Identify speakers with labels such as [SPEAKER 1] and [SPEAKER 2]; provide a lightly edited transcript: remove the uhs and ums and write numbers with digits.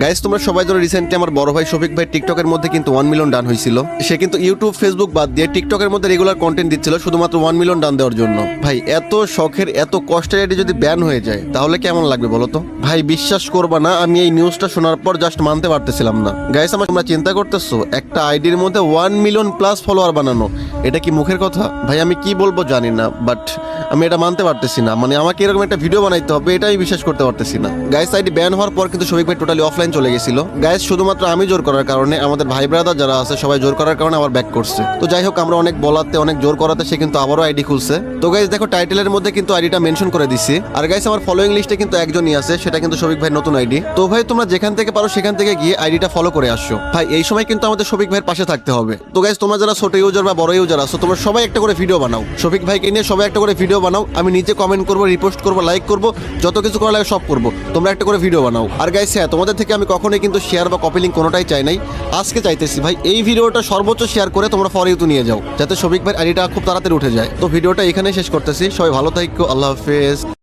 [SPEAKER 1] Guys তোমরা সবাই ধরে রিসেন্টলি আমার বড় ভাই শফিক ভাই টিকটকের মধ্যে কিন্তু 1 মিলিয়ন ডান হয়েছিল। সে কিন্তু ইউটিউব ফেসবুক বাদ দিয়ে টিকটকের মধ্যে রেগুলার কন্টেন্ট দিচ্ছিল শুধুমাত্র 1 মিলিয়ন ডান দেওয়ার জন্য। ভাই এত শখের এত কষ্টের আইডি যদি ব্যান হয়ে যায় তাহলে কেমন লাগবে বলো তো? ভাই বিশ্বাস করবা না, আমি এই নিউজটা শোনার পর জাস্ট মানতে পারতেছিলাম না। গাইস তোমরা চিন্তা করতেছো একটা আইডির মধ্যে 1 মিলিয়ন প্লাস ফলোয়ার বানানো, এটা কি মুখের কথা? ভাই আমি কি বলবো জানি না, বাট আমি এটা মানতে পারতেছি না। মানে আমাকে এরকম একটা ভিডিও বানাইতে হবে এটাই বিশ্বাস করতে পারতেছি না। গাইস আইডি ব্যান হওয়ার পর কিন্তু শফিক ভাই টোটালি অফলাইন চলে গেছিল। গাইস শুধুমাত্র আমি জোর করার কারণে, আমাদের ভাই ব্রাদার যারা আছে সবাই জোর করার কারণে আবার ব্যাক করছে। তো যাই হোক, আমরা অনেক বলাতে অনেক জোর করাতে সে কিন্তু আবারও আইডি খুলছে। তো গাইস দেখো টাইটেলের মধ্যে কিন্তু আইডিটা মেনশন করে দিছি। আর গাইস আমার ফলোইং লিস্টে কিন্তু একজনই আছে, সেটা কিন্তু শফিক ভাই নতুন আইডি। তো ভাই তোমরা যেখান থেকে পারো সেখান থেকে গিয়ে আইডিটা ফলো করে আসো। ভাই এই সময় কিন্তু আমাদের শফিক ভাইয়ের পাশে থাকতে হবে। তো গাইস তোমরা যারা ছোট ইউজার বা বড় ইউজার আছো তোমরা সবাই একটা করে ভিডিও বানাও, শফিক ভাইকে নিয়ে সবাই একটা করে ভিডিও বানাও। আমি নিচে কমেন্ট করবো, রিপোস্ট করবো, লাইক করবো, যত কিছু করা লাগে সব করবো। তোমরা একটা করে ভিডিও বানাও। আর গাইস হ্যাঁ, তোমাদের থেকে আমি কখনোই কিন্তু শেয়ার বা কপি লিঙ্ক কোনোটাই চাই নাই। আজকে চাইতেছি ভাই এই ভিডিওটা সর্বোচ্চ শেয়ার করে তোমরা ফর ইউতে নিয়ে যাও, যাতে শফিক ভাই আইডিটা খুব তাড়াতাড়ি উঠে যায়। তো ভিডিওটা এখানেই শেষ করতেছি। সবাই ভালো থাকো, আল্লাহ হাফেজ।